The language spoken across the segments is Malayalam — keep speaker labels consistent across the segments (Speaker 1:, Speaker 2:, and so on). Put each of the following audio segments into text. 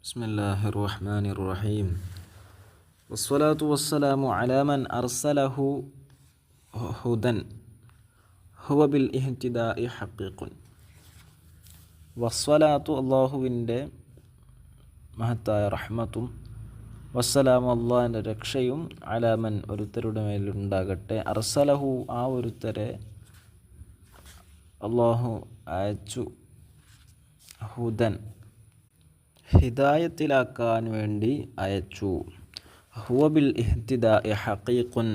Speaker 1: ബിസ്മില്ലാഹിർ റഹ്മാനിർ റഹീം വസ്സലാത്തു വസ്സലാമു അലാ മൻ അർസലഹു ഹുദൻ ഹുവ ബിൽ ഇഹ്തിദാഇ ഹഖീഖുൻ. വസ്സലാത്തു അള്ളാഹുവിൻ്റെ മഹത്തായ റഹ്മത്തും വസ്സലാമു അള്ളാഹിൻ്റെ രക്ഷയും അലാമൻ ഒരുത്തരുടെ മേലുണ്ടാകട്ടെ അർസലഹു ആ ഒരുത്തരെ അള്ളാഹു അയച്ചു ഹുദൻ ഹിദായത്തിലാക്കാൻ വേണ്ടി അയച്ചു. ഹുവ ബിൽ ഇഹ്തിദാഇ ഹഖീഖുൻ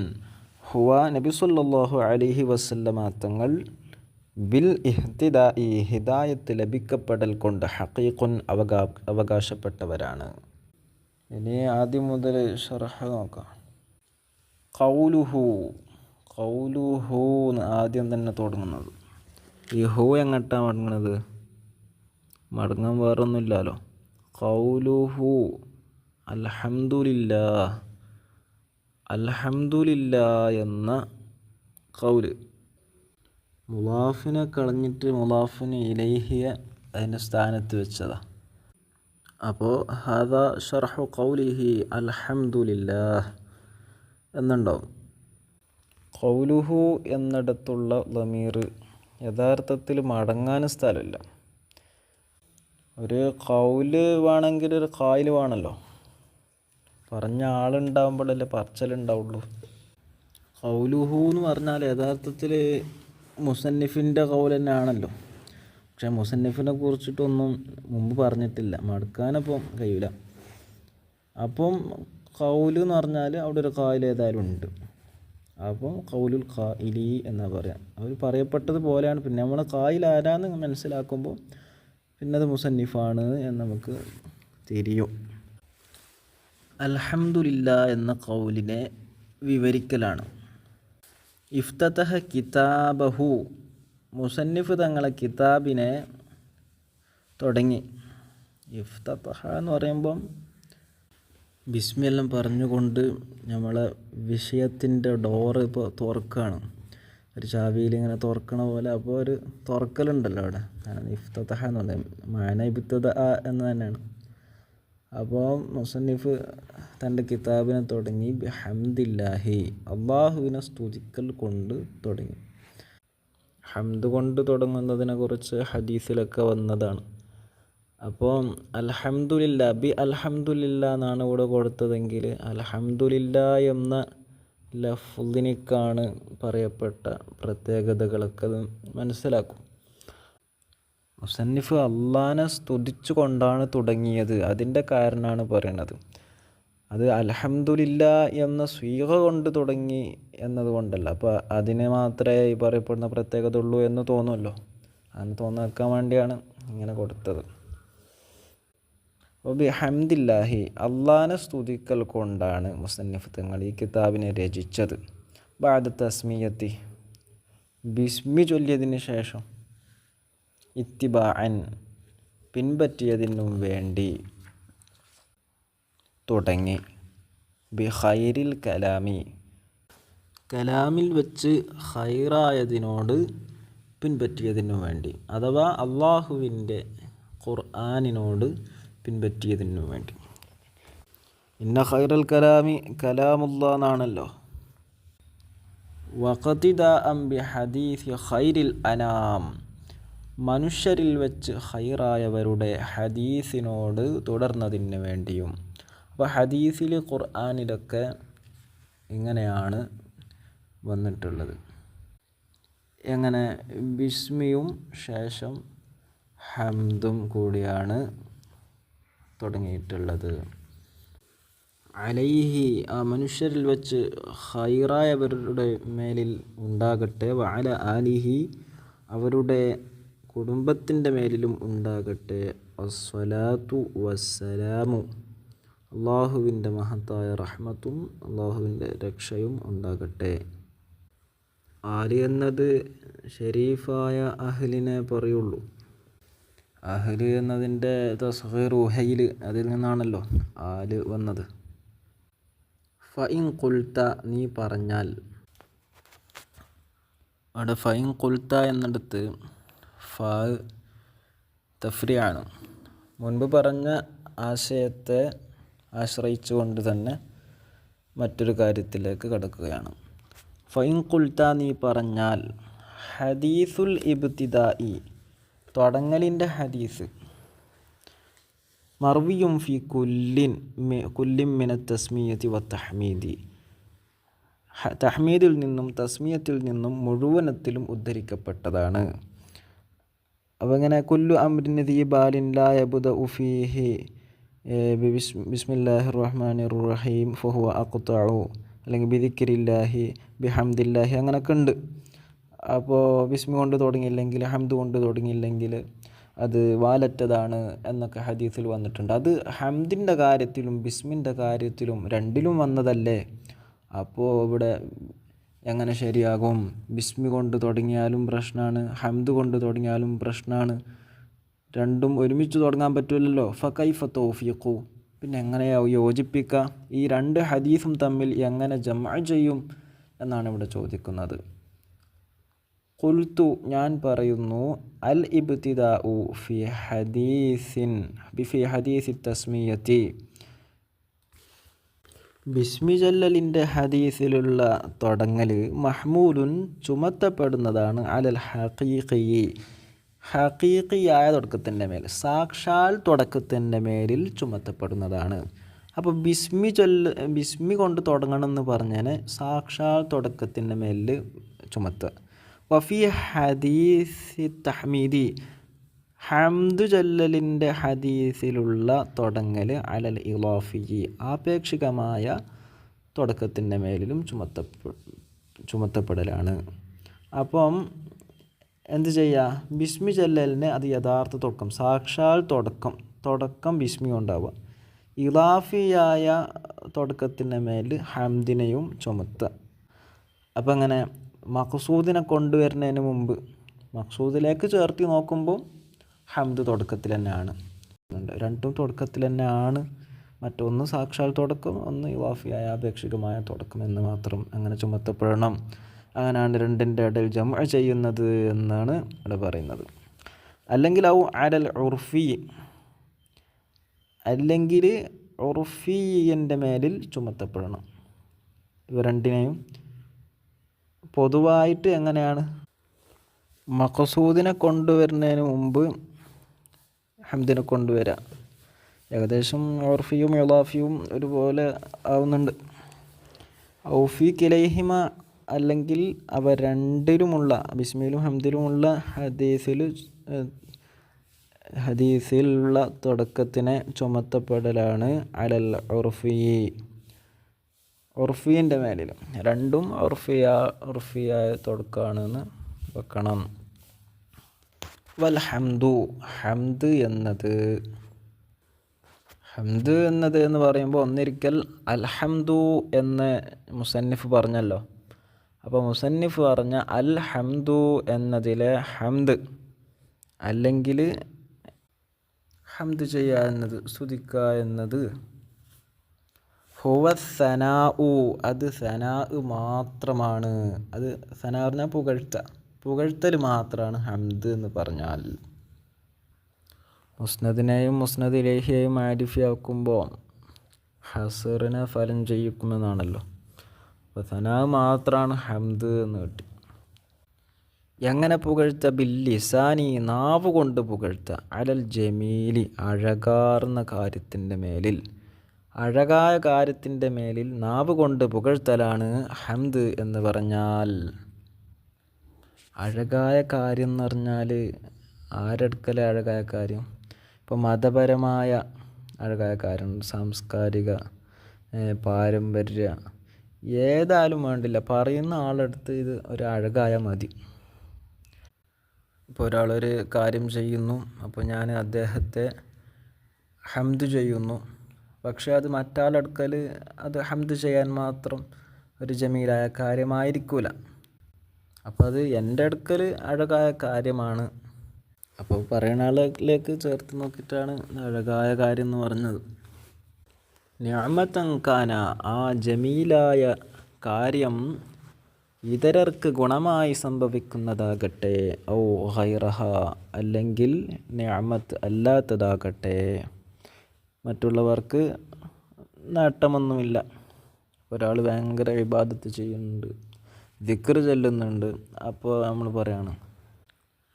Speaker 1: ഹുവ നബി സല്ലല്ലാഹു അലൈഹി വസല്ലമ തങ്ങൾ ബിൽ ഇഹ്തിദാഇ ഹിദായത്ത് ലഭിക്കപ്പെടൽ കൊണ്ട് ഹഖീഖുൻ അവകാശപ്പെട്ടവരാണ്. ഇനി ആദ്യം മുതൽ ശറഹ് നോക്കാം. ഖൗലുഹു ആദ്യം തന്നെ തുടങ്ങുന്നത്. ഈ ഹു എങ്ങോട്ടാണ് മടങ്ങുന്നത്? മടങ്ങാൻ വേറൊന്നുമില്ലല്ലോ. ഖൗലുഹു അൽഹംദുലില്ലാ എന്ന ഖൗല് മുളാഫിനെ കളഞ്ഞിട്ട് മുളാഫിന് ഇലൈഹിയെ അതിൻ്റെ സ്ഥാനത്ത് വെച്ചതാ. അപ്പോൾ ഹാദാ ശർഹു ഖൗലിഹി അൽഹംദുലില്ലാ എന്നുണ്ടാവും. ഖൗലുഹു എന്നിടത്തുള്ള ളമീർ യഥാർത്ഥത്തിൽ മടങ്ങാൻ സ്ഥലമില്ല. ഒരു ഖൗല് വേണമെങ്കിൽ ഒരു ഖായിൽ വേണമല്ലോ. പറഞ്ഞ ആളുണ്ടാകുമ്പോഴല്ലേ പറച്ചലുണ്ടാവുള്ളൂ. ഖൗലുഹു എന്ന് പറഞ്ഞാൽ യഥാർത്ഥത്തിൽ മുസന്നിഫിൻ്റെ ഖൗൽ തന്നെ ആണല്ലോ. പക്ഷേ മുസന്നിഫിനെ കുറിച്ചിട്ടൊന്നും മുമ്പ് പറഞ്ഞിട്ടില്ല. മടക്കാനപ്പം കഴിയില്ല. അപ്പം ഖൗല് എന്ന് പറഞ്ഞാൽ അവിടെ ഒരു ഖായിൽ ഏതായാലും ഉണ്ട്. അപ്പം ഖൗലുൽ ഖായിലി എന്നാ പറയാം. അവർ പറയപ്പെട്ടത് പോലെയാണ്. പിന്നെ നമ്മൾ ഖായിൽ ആരാന്ന് മനസ്സിലാക്കുമ്പോൾ പിന്നെ അത് മുസന്നിഫാണ് എന്ന് നമുക്ക് തിരിയും. അൽഹംദുലില്ലാ എന്ന ഖൗലിനെ വിവരിക്കലാണ്. ഇഫ്തതഹ കിതാബഹു മുസന്നിഫ് തങ്ങളെ കിതാബിനെ തുടങ്ങി. ഇഫ്തതഹ എന്ന് പറയുമ്പം ബിസ്മിയെല്ലാം പറഞ്ഞുകൊണ്ട് നമ്മളെ വിഷയത്തിൻ്റെ ഡോറ് ഇപ്പോൾ തുറക്കുകയാണ്. ഒരു ചാവിയിൽ ഇങ്ങനെ തുറക്കണ പോലെ. അപ്പോൾ ഒരു തുറക്കലുണ്ടല്ലോ അവിടെ. ഇഫ്തതഹ എന്ന് പറയുന്നത് മാന ഇബ്തദ എന്ന് തന്നെയാണ്. അപ്പോൾ മുസന്നിഫ് തൻ്റെ കിതാബിനെ തുടങ്ങി ബിഹംദില്ലാഹി അള്ളാഹുവിനെ സ്തുതിക്കൽ കൊണ്ട് തുടങ്ങി. ഹംദ് കൊണ്ട് തുടങ്ങുന്നതിനെ കുറിച്ച് ഹദീസിലൊക്കെ വന്നതാണ്. അപ്പോൾ അൽഹംദുലില്ലാ അൽഹംദുലില്ലാ എന്നാണ് ഇവിടെ കൊടുത്തതെങ്കിൽ അൽഹംദുലില്ലാ എന്ന ലഫ്ദിനിക്കാണ് പറയപ്പെട്ട പ്രത്യേകതകളൊക്കെ മനസ്സിലാക്കും. മുസന്നിഫ് അള്ളാനെ സ്തുതിച്ചു കൊണ്ടാണ് തുടങ്ങിയത്. അതിൻ്റെ കാരണമാണ് പറയണത്. അത് അൽഹംദുലില്ലാ എന്ന സ്വീഗ കൊണ്ട് തുടങ്ങി എന്നതുകൊണ്ടല്ല. അപ്പോൾ അതിന് മാത്രമേ ഈ പറയപ്പെടുന്ന പ്രത്യേകത ഉള്ളൂ എന്ന് തോന്നുമല്ലോ. അങ്ങനെ തോന്നാക്കാൻ വേണ്ടിയാണ് ഇങ്ങനെ കൊടുത്തത്. ബിഹംദില്ലാഹി അള്ളാനെ സ്തുതിക്കൽ കൊണ്ടാണ് മുസന്നിഫ് തങ്ങൾ ഈ കിതാബിനെ രചിച്ചത്. ബഅദ തസ്മിയത്തി ബിസ്മി ചൊല്ലിയതിന് ശേഷം ഇത്തിബാഅൻ പിൻപറ്റിയതിനും വേണ്ടി തുടങ്ങി. ബി ഖൈരിൽ കലാമി കലാമിൽ വെച്ച് ഖൈറായതിനോട് പിൻപറ്റിയതിനു വേണ്ടി, അഥവാ അള്ളാഹുവിൻ്റെ ഖുർആനിനോട് പിൻപറ്റിയതിനു വേണ്ടി. ഇന്ന ഖൈറൽ കലാമി കലാമുല്ലാ എന്നാണല്ലോ. വഖതിദാഅൻ ബിഹദീസി ഖൈരിൽ അനാം മനുഷ്യരിൽ വെച്ച് ഖൈറായവരുടെ ഹദീസിനോട് തുടർന്നതിന് വേണ്ടിയും. അപ്പോൾ ഹദീസിൽ ഖുർആനിലൊക്കെ ഇങ്ങനെയാണ് വന്നിട്ടുള്ളത്. എങ്ങനെ? ബിസ്മിയും ശേഷം ഹംദും കൂടിയാണ് തുടങ്ങിയിട്ടുള്ളത്. അലൈഹി ആ മനുഷ്യരിൽ വെച്ച് ഖൈറായവരുടെ മേലിൽ ഉണ്ടാകട്ടെ. വഅല ആലിഹി അവരുടെ കുടുംബത്തിൻ്റെ മേലിലും ഉണ്ടാകട്ടെ. അസ്സലാത്തു വസ്സലാമു അള്ളാഹുവിൻ്റെ മഹത്തായ റഹ്മത്തും അള്ളാഹുവിൻ്റെ രക്ഷയും ഉണ്ടാകട്ടെ. ആല് എന്നത് ഷരീഫായ അഹ്ലിനെ പറയുള്ളൂ. അഹ്ല് എന്നതിൻ്റെ തസ്ഗീർ ഹൈൽ അതിൽ നിന്നാണല്ലോ ആല് വന്നത്. ഫഇൻ ഖുൽത നീ പറഞ്ഞാൽ. അവിടെ ഫഇൻ ഖുൽത എന്നിടത്ത് ഫ തഫ്രിയാണ്. മുൻപ് പറഞ്ഞ ആശയത്തെ ആശ്രയിച്ചുകൊണ്ട് തന്നെ മറ്റൊരു കാര്യത്തിലേക്ക് കടക്കുകയാണ്. ഫൈൻ ഖുൽത, നീ പറഞ്ഞാൽ, ഹദീസുൽ ഇബ്തിദാഇ, തുടങ്ങലിൻ്റെ ഹദീസ്, മർവിയും ഫി കുല്ലിൻ മിനത്ത് തസ്മിയത്തി വ തഹ്മീദി, തഹ്മീദിൽ നിന്നും തസ്മിയത്തിൽ നിന്നും മുഴുവനത്തിലും ഉദ്ധരിക്കപ്പെട്ടതാണ്. അപ്പോൾ ഇങ്ങനെ കുല്ലു അംരിൻ ദീ ബാലിൻ ലാ യബ്ദഉ ഫീഹി ബിസ്മില്ലാഹിർ റഹ്മാനിർ റഹീം ഫഹുവ അഖ്തഉ, അല്ലെങ്കിൽ ബിദിക്രില്ലാഹി ബിഹംദില്ലാഹി, അങ്ങനെയൊക്കെ ഉണ്ട്. അപ്പോൾ ബിസ്മി കൊണ്ട് തുടങ്ങിയില്ലെങ്കിൽ, ഹംദ് കൊണ്ട് തുടങ്ങിയില്ലെങ്കിൽ അത് വാലറ്റതാണ് എന്നൊക്കെ ഹദീസിൽ വന്നിട്ടുണ്ട്. അത് ഹംദിൻ്റെ കാര്യത്തിലും ബിസ്മിൻ്റെ കാര്യത്തിലും രണ്ടിലും വന്നതല്ലേ? അപ്പോൾ ഇവിടെ എങ്ങനെ ശരിയാകും? ബിസ്മി കൊണ്ട് തുടങ്ങിയാലും പ്രശ്നമാണ്, ഹംദ് കൊണ്ട് തുടങ്ങിയാലും പ്രശ്നമാണ്. രണ്ടും ഒരുമിച്ച് തുടങ്ങാൻ പറ്റില്ലല്ലോ. ഫകൈഫ തൗഫീഖു, പിന്നെ എങ്ങനെയാവും യോജിപ്പിക്കുക? ഈ രണ്ട് ഹദീസും തമ്മിൽ എങ്ങനെ ജംഅ ചെയ്യും എന്നാണ് ഇവിടെ ചോദിക്കുന്നത്. ഖുൽതു, ഞാൻ പറയുന്നു, അൽ ഇബ്തിദാഉ ഫി ഹദീസി തസ്മിയത്തി, ബിസ്മി ചൊല്ലലിൻ്റെ ഹദീസിലുള്ള തുടങ്ങൽ മഹ്മൂലുൻ, ചുമത്തപ്പെടുന്നതാണ്, അലൽ ഹഖീഖി, ഹഖീഖിയായ തുടക്കത്തിൻ്റെ മേൽ, സാക്ഷാൽ തുടക്കത്തിൻ്റെ മേലിൽ ചുമത്തപ്പെടുന്നതാണ്. അപ്പോൾ ബിസ്മി കൊണ്ട് തുടങ്ങണമെന്ന് പറഞ്ഞാൽ സാക്ഷാൽ തുടക്കത്തിൻ്റെ മേലിൽ ചുമത്തുക. വഫി ഹദീസി തഹ്മീദി, ഹംദ് ചൊല്ലലിൻ്റെ ഹദീസിലുള്ള തുടങ്ങൽ അലൽ ഇളാഫി, ആപേക്ഷികമായ തുടക്കത്തിൻ്റെ മേലിലും ചുമത്തപ്പെടലാണ്. അപ്പം എന്ത് ചെയ്യുക? ബിസ്മി ചൊല്ലലിന് അത് യഥാർത്ഥ തുടക്കം, സാക്ഷാൽ തുടക്കം ബിസ്മി ഉണ്ടാവുക. ഇളാഫിയായ തുടക്കത്തിൻ്റെ മേൽ ഹംദിനെയും ചുമത്തുക. അപ്പം അങ്ങനെ മഖ്സൂദിനെ കൊണ്ടുവരുന്നതിന് മുമ്പ് മഖ്സൂദിലേക്ക് ചേർത്തി നോക്കുമ്പോൾ ഹംദ് തുടക്കത്തിൽ തന്നെയാണ്, രണ്ടും തുടക്കത്തിൽ തന്നെയാണ്. മറ്റൊന്ന് സാക്ഷാൽ തുടക്കം, ഒന്ന് ഇളാഫിയായ ആപേക്ഷികമായ തുടക്കം എന്ന് മാത്രം അങ്ങനെ ചുമത്തപ്പെടണം. അങ്ങനെയാണ് രണ്ടിൻ്റെ ഇടയിൽ ജംഅ ചെയ്യുന്നത് എന്നാണ് ഇവിടെ പറയുന്നത്. അല്ലെങ്കിൽ ഔ അലൽ ഉർഫി, അല്ലെങ്കിൽ ഉർഫിൻ്റെ മേലിൽ ചുമത്തപ്പെടണം. ഇവ രണ്ടിനെയും പൊതുവായിട്ട് എങ്ങനെയാണ്? മഖ്സൂദിനെ കൊണ്ടുവരുന്നതിന് മുമ്പ് ഹംദിനെ കൊണ്ടുവരിക. ഏകദേശം ഉർഫിയും ഇളാഫിയും ഒരുപോലെ ആവുന്നുണ്ട്. ഔഫി കിലൈഹിമ, അല്ലെങ്കിൽ അവ രണ്ടിലുമുള്ള, ബിസ്മിയിലും ഹംദിലുമുള്ള ഹദീസിലുള്ള തുടക്കത്തിനെ ചുമത്തപ്പെടലാണ് അലൽ ഉർഫി, ഉർഫീൻ്റെ മേലിലും. രണ്ടും ഉർഫിയായ തുടക്കമാണെന്ന് വെക്കണം. വൽ ഹംദു, ഹംദ് എന്നത് എന്ന് പറയുമ്പോൾ ഒന്നിരിക്കൽ അൽഹംദു എന്ന് മുസന്നിഫ് പറഞ്ഞല്ലോ. അപ്പോൾ മുസന്നിഫ് പറഞ്ഞ അൽ ഹംദു എന്നതിലെ ഹംദ്, അല്ലെങ്കിൽ ഹംദ് ചെയ്യുക എന്നത്, സ്തുതിക്കുക എന്നത്, ഹുവ സനാഉ, അത് സനാ മാത്രമാണ്. അത് സനാ പറഞ്ഞാൽ പുകഴ്ത്തൽ മാത്രമാണ് ഹംദ് എന്ന് പറഞ്ഞാൽ. മുസ്നദിനെയും മുസ്നദ് ഇലൈഹിയെയും ആരിഫിയാക്കുമ്പോൾ ഹസറിനെ ഫലം ചെയ്യിക്കുമെന്നാണല്ലോ. അപ്പോൾ സനാ മാത്രമാണ് ഹംദ് എന്ന് കിട്ടി. എങ്ങനെ പുകഴ്ത്ത? ബില്ലിസാനി, നാവ് കൊണ്ട് പുകഴ്ത്ത, അലൽ ജമീലി, അഴകാർന്ന കാര്യത്തിൻ്റെ മേലിൽ, അഴകായ കാര്യത്തിൻ്റെ മേലിൽ നാവ് കൊണ്ട് പുകഴ്ത്തലാണ് ഹംദ് എന്ന് പറഞ്ഞാൽ. അഴകായ കാര്യം എന്ന് പറഞ്ഞാൽ ആരെടുക്കലെ അഴകായ കാര്യം? ഇപ്പോൾ മതപരമായ അഴകായ കാര്യം, സാംസ്കാരിക, പാരമ്പര്യ, ഏതായാലും വേണ്ടില്ല, പറയുന്ന ആളെടുത്ത് ഇത് ഒരു അഴകായ മതി. ഇപ്പോൾ ഒരാളൊരു കാര്യം ചെയ്യുന്നു, അപ്പോൾ ഞാൻ അദ്ദേഹത്തെ ഹംദ് ചെയ്യുന്നു. പക്ഷേ അത് മറ്റാളെടുക്കൽ അത് ഹംദ് ചെയ്യാൻ മാത്രം ഒരു ജമീലായ കാര്യമായിരിക്കില്ല. അപ്പോൾ അത് എൻ്റെ അടുക്കൽ അഴകായ കാര്യമാണ്. അപ്പോൾ പറയുന്ന ആളിലേക്ക് ചേർത്ത് നോക്കിയിട്ടാണ് അഴകായ കാര്യം എന്ന് പറഞ്ഞത്. നിഅമതൻ കാന, ആ ജമീലായ കാര്യം ഇതരർക്ക് ഗുണമായി സംഭവിക്കുന്നതാകട്ടെ, ഔ ഗൈറഹ, അല്ലെങ്കിൽ നിഅമത്ത് അല്ലാത്തതാകട്ടെ. മറ്റുള്ളവർക്ക് നേട്ടമൊന്നുമില്ല. ഒരാൾ ഭയങ്കര ഇബാദത്ത് ചെയ്യുന്നുണ്ട്, ദിക്ർ ചൊല്ലുന്നുണ്ട്, അപ്പോൾ നമ്മൾ പറയാണ്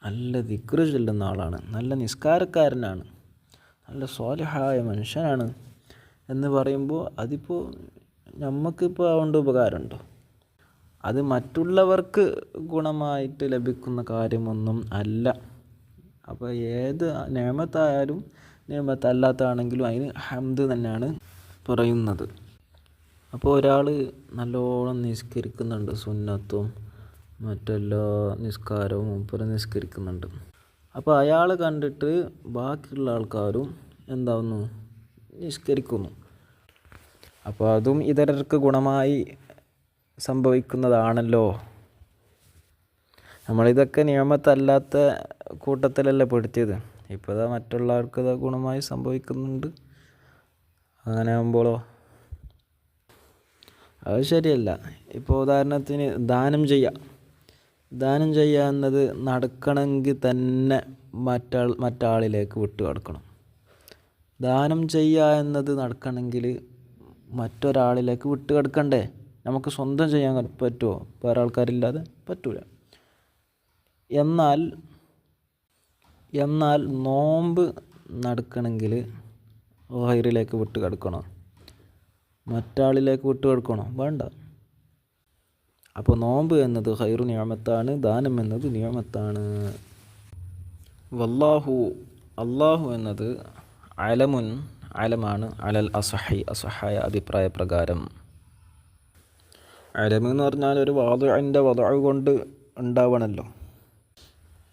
Speaker 1: നല്ല ദിക്ർ ചൊല്ലുന്ന ആളാണ്, നല്ല നിസ്കാരക്കാരനാണ്, നല്ല സ്വാലിഹായ മനുഷ്യനാണ് എന്ന് പറയുമ്പോൾ അതിപ്പോൾ നമുക്കിപ്പോൾ അതുകൊണ്ട് ഉപകാരമുണ്ടോ? അത് മറ്റുള്ളവർക്ക് ഗുണമായിട്ട് ലഭിക്കുന്ന കാര്യമൊന്നും അല്ല. അപ്പോൾ ഏത് നിഅമത്തായാലും നിഅമത്തല്ലാത്തതാണെങ്കിലും അതിന് ഹംദ് തന്നെയാണ് പറയുന്നത്. അപ്പോൾ ഒരാൾ നല്ലോണം നിസ്കരിക്കുന്നുണ്ട്, സുന്നത്തും മറ്റെല്ലാ നിസ്കാരവും മൂപ്പര് നിസ്കരിക്കുന്നുണ്ട്. അപ്പോൾ അയാൾ കണ്ടിട്ട് ബാക്കിയുള്ള ആൾക്കാരും എന്താവുന്നു, നിസ്കരിക്കുന്നു. അപ്പോൾ അതും ഇതരർക്ക് ഗുണമായി സംഭവിക്കുന്നതാണല്ലോ. നമ്മളിതൊക്കെ നിയമത്തല്ലാത്ത കൂട്ടത്തിലല്ലേ പെടുത്തിയത്. ഇപ്പോൾ ഇതാ മറ്റുള്ളവർക്ക് ഇത് ഗുണമായി സംഭവിക്കുന്നുണ്ട്. അങ്ങനെ ആകുമ്പോഴോ അത് ശരിയല്ല. ഇപ്പോൾ ഉദാഹരണത്തിന് ദാനം ചെയ്യുക എന്നത് നടക്കണമെങ്കിൽ തന്നെ മറ്റാളിലേക്ക് വിട്ടു കിടക്കണം. ദാനം ചെയ്യുക എന്നത് നടക്കണമെങ്കിൽ മറ്റൊരാളിലേക്ക് വിട്ട് കിടക്കണ്ടേ? നമുക്ക് സ്വന്തം ചെയ്യാൻ പറ്റുമോ? വേറെ ആൾക്കാരില്ലാതെ പറ്റൂല. എന്നാൽ നോമ്പ് നടക്കണമെങ്കിൽ ഖൈറിലേക്ക് വിട്ട് കിടക്കണോ? മറ്റാളിലേക്ക് വിട്ട് കിടക്കണോ? വേണ്ട. അപ്പോൾ നോമ്പ് എന്നത് ഖൈറു നിഅമത്താണ്, ദാനം എന്നത് നിഅമത്താണ്. അല്ലാഹു എന്നത് അലമാണ് അലൽ അസഹായ അഭിപ്രായ പ്രകാരം. അലമെന്ന് പറഞ്ഞാൽ ഒരു വാദുഇൻ്റെ വദഉ കൊണ്ട് ഉണ്ടാവണമല്ലോ.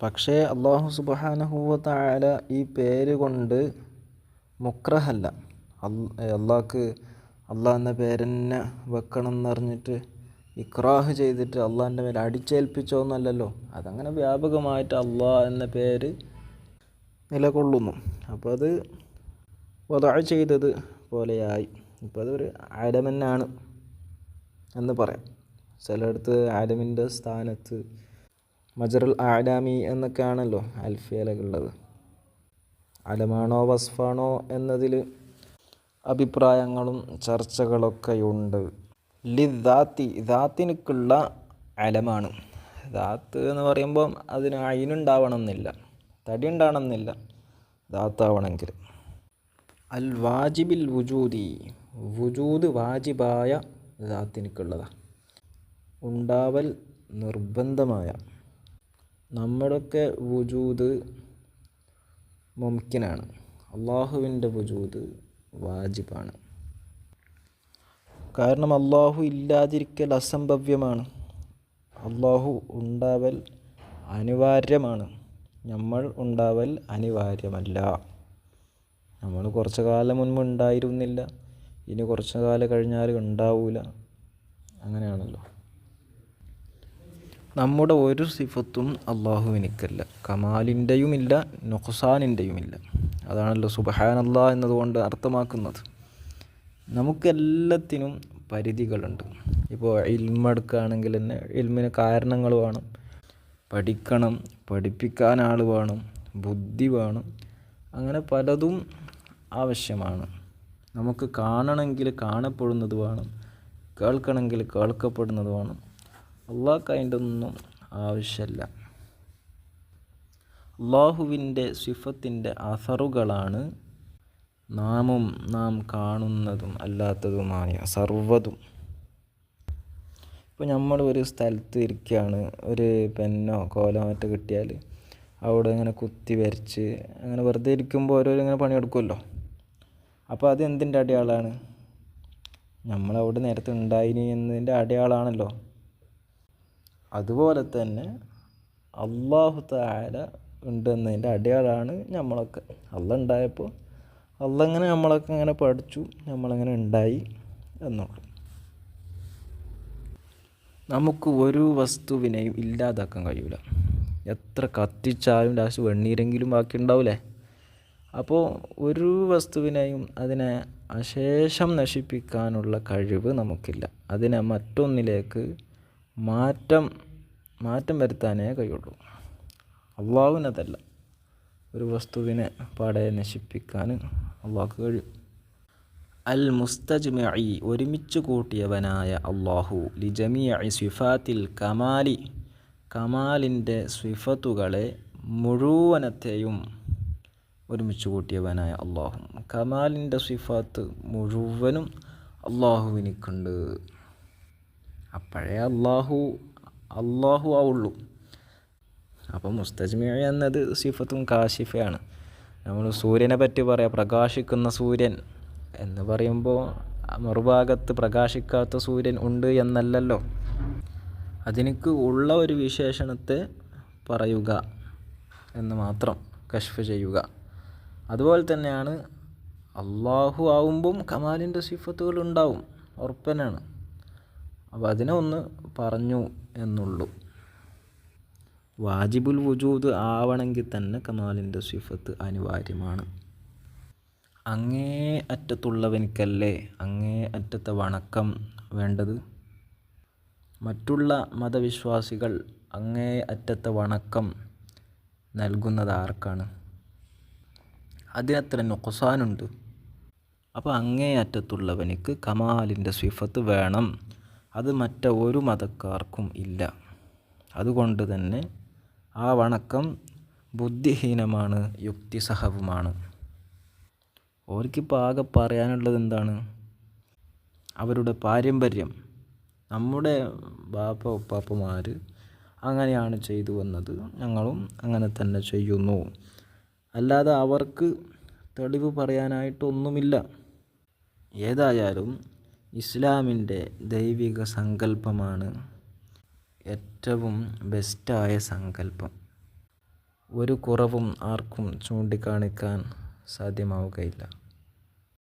Speaker 1: പക്ഷേ അല്ലാഹു സുബ്ഹാനഹു വ തആല ഈ പേര് കൊണ്ട് മുക്രഹല്ല. അള്ളാഹ് എന്ന പേരെന്നെ വെക്കണം എന്ന് പറഞ്ഞിട്ട് ഇക്റാഹ് ചെയ്തിട്ട് അള്ളാഹിൻ്റെ മേലെ അടിച്ചേൽപ്പിച്ചോന്നല്ലല്ലോ. അതങ്ങനെ വ്യാപകമായിട്ട് അള്ളാഹ് എന്ന പേര് നിലകൊള്ളുന്നു. അപ്പോൾ അത് വദഅ ചെയ്തത് പോലെയായി. ഇപ്പോൾ അതൊരു അലമെന്നാണ് എന്ന് പറയാം. ചിലയിടത്ത് അലമിൻ്റെ സ്ഥാനത്ത് മജറുൽ അഅലാമി എന്നൊക്കെയാണല്ലോ അൽഫിയയിലുള്ളത്. അലമാണോ വസ്ഫാണോ എന്നതിൽ അഭിപ്രായങ്ങളും ചർച്ചകളൊക്കെയുണ്ട്. ദാത്തിനുള്ള അലമാണ്. ദാത്ത് എന്ന് പറയുമ്പം അതിന് അയിനുണ്ടാവണമെന്നില്ല, തടി ഉണ്ടാവണമെന്നില്ല ദാത്താവണമെങ്കിൽ. അൽ വാജിബിൽ വുജൂദ് വാജിബായ ദാത്തിനുള്ളതാണ്. ഉണ്ടാവൽ നിർബന്ധമായ. നമ്മുടെയൊക്കെ വുജൂദ് മുംകിനാണ്, അള്ളാഹുവിൻ്റെ വുജൂദ് വാജിബാണ്. കാരണം അള്ളാഹു ഇല്ലാതിരിക്കൽ അസംഭവ്യമാണ്, അള്ളാഹു ഉണ്ടാവൽ അനിവാര്യമാണ്. നമ്മൾ ഉണ്ടാവൽ അനിവാര്യമല്ല. നമ്മൾ കുറച്ച് കാലം മുൻപ് ഉണ്ടായിരുന്നില്ല, ഇനി കുറച്ച് കാലം കഴിഞ്ഞാൽ ഉണ്ടാവില്ല. അങ്ങനെയാണല്ലോ. നമ്മുടെ ഒരു സിഫത്തും അള്ളാഹുവിനിക്കല്ല, കമാലിൻ്റെയുമില്ല നുഖ്സാനിൻ്റെയുമില്ല. അതാണല്ലോ സുബ്ഹാനല്ലാഹ് എന്നതുകൊണ്ട് അർത്ഥമാക്കുന്നത്. നമുക്കെല്ലാത്തിനും പരിധികളുണ്ട്. ഇപ്പോൾ ഇൽമെടുക്കുകയാണെങ്കിൽ തന്നെ ഇൽമിന് കാരണങ്ങൾ വേണം, പഠിക്കണം, പഠിപ്പിക്കാൻ ആൾ വേണം, ബുദ്ധി വേണം, അങ്ങനെ പലതും ആവശ്യമാണ്. നമുക്ക് കാണണമെങ്കിൽ കാണപ്പെടുന്നത് വേണം, കേൾക്കണമെങ്കിൽ കേൾക്കപ്പെടുന്നത് വേണം. അള്ളാഹ്ക്ക് അതിൻ്റെ ഒന്നും ആവശ്യമില്ല. അള്ളാഹുവിൻ്റെ സിഫത്തിൻ്റെ അസറുകളാണ് നാം കാണുന്നതും അല്ലാത്തതുമായ സർവ്വതും. ഇപ്പോൾ നമ്മൾ ഒരു സ്ഥലത്ത് ഇരിക്കുകയാണ്, ഒരു പെന്നോ കോലോ മറ്റോ കിട്ടിയാൽ അവിടെ ഇങ്ങനെ കുത്തി വരച്ച് അങ്ങനെ വെറുതെ ഇരിക്കുമ്പോൾ ഓരോരോ ഇങ്ങനെ പണിയെടുക്കുമല്ലോ. അപ്പോൾ അത് എന്തിൻ്റെ അടയാളമാണ്? നമ്മളവിടെ നേരത്തെ ഉണ്ടായിനി എന്നതിൻ്റെ അടയാളമാണല്ലോ. അതുപോലെ തന്നെ അല്ലാഹു തആല ഉണ്ടെന്നതിൻ്റെ അടയാളമാണ് നമ്മളൊക്കെ. അള്ളാഹ് ഉണ്ടായപ്പോൾ അള്ളാഹ് ഇങ്ങനെ നമ്മളൊക്കെ ഇങ്ങനെ പഠിച്ചു, നമ്മളങ്ങനെ ഉണ്ടായി എന്നുള്ളൂ. നമുക്ക് ഒരു വസ്തുവിനെയും ഇല്ലാതാക്കാൻ കഴിയില്ല. എത്ര കത്തിച്ചാലും ലാസ്റ്റ് വെണ്ണീരെങ്കിലും ബാക്കി ഉണ്ടാവില്ലേ? അപ്പോൾ ഒരു വസ്തുവിനെയും അതിനെ അശേഷം നശിപ്പിക്കാനുള്ള കഴിവ് നമുക്കില്ല. അതിനെ മറ്റൊന്നിലേക്ക് മാറ്റം വരുത്താനേ കഴിയുള്ളൂ. അള്ളാഹുവിനതല്ല, ഒരു വസ്തുവിനെ പാടെ നശിപ്പിക്കാൻ അള്ളാഹ്ക്ക് കഴിയും. അൽ മുസ്തജ്മിഇ ഒരുമിച്ച് കൂട്ടിയവനായ അല്ലാഹു ലിജമീഇ സിഫാത്തിൽ കമാലി കമാലിൻ്റെ സിഫത്തുകളെ മുഴുവനത്തെയും ഒരുമിച്ച് കൂട്ടിയവനായ അല്ലാഹു. കമാലിൻ്റെ സിഫാത്ത് മുഴുവനും അല്ലാഹുവിനിക്കുണ്ട്. അപ്പോഴേ അല്ലാഹു ആവുള്ളൂ. അപ്പം മുസ്തജ്മി എന്നത് സിഫത്തും കാശിഫയാണ്. നമ്മൾ സൂര്യനെ പറ്റി പറയാം, പ്രകാശിക്കുന്ന സൂര്യൻ എന്ന് പറയുമ്പോൾ മറുഭാഗത്ത് പ്രകാശിക്കാത്ത സൂര്യൻ ഉണ്ട് എന്നല്ലല്ലോ. അതിനക്ക് ഉള്ള ഒരു വിശേഷണത്തെ പറയുക എന്ന് മാത്രം, കശ്ഫ് ചെയ്യുക. അതുപോലെ തന്നെയാണ് അല്ലാഹു ആവുമ്പം കമാലിൻ്റെ സിഫത്തുകൾ ഉണ്ടാവും, ഉറപ്പനാണ്. അപ്പോൾ അതിനെ ഒന്ന് പറഞ്ഞു എന്നുള്ളൂ. വാജിബുൽ വുജൂദ് ആവണമെങ്കിൽ തന്നെ കമാലിൻ്റെ സിഫത്ത് അനിവാര്യമാണ്. അങ്ങേ അറ്റത്തുള്ളവനിക്കല്ലേ അങ്ങേ അറ്റത്തെ വണക്കം വേണ്ടത്. മറ്റുള്ള മതവിശ്വാസികൾ അങ്ങേ അറ്റത്തെ വണക്കം നൽകുന്നത് ആർക്കാണ്? അതിനത്ര നുഖ്സാനുണ്ട്. അപ്പോൾ അങ്ങേ അറ്റത്തുള്ളവനിക്ക് കമാലിൻ്റെ സിഫത്ത് വേണം. അത് മറ്റൊരു മതക്കാർക്കും ഇല്ല. അതുകൊണ്ട് തന്നെ ആ വണക്കം ബുദ്ധിഹീനമാണ്, യുക്തിസഹവുമാണ്. ഓർക്കിപ്പോൾ ആകെ പറയാനുള്ളത് എന്താണ്? അവരുടെ പാരമ്പര്യം, നമ്മുടെ ബാപ്പ ഉപ്പാപ്പമാർ അങ്ങനെയാണ് ചെയ്തു വന്നത്, ഞങ്ങളും അങ്ങനെ തന്നെ ചെയ്യുന്നു. അല്ലാതെ അവർക്ക് തെളിവ് പറയാനായിട്ടൊന്നുമില്ല. ഏതായാലും ഇസ്ലാമിൻ്റെ ദൈവിക സങ്കല്പമാണ് ഏറ്റവും ബെസ്റ്റായ സങ്കല്പം. ഒരു കുറവും ആർക്കും ചൂണ്ടിക്കാണിക്കാൻ സാധ്യമാവുകയില്ല.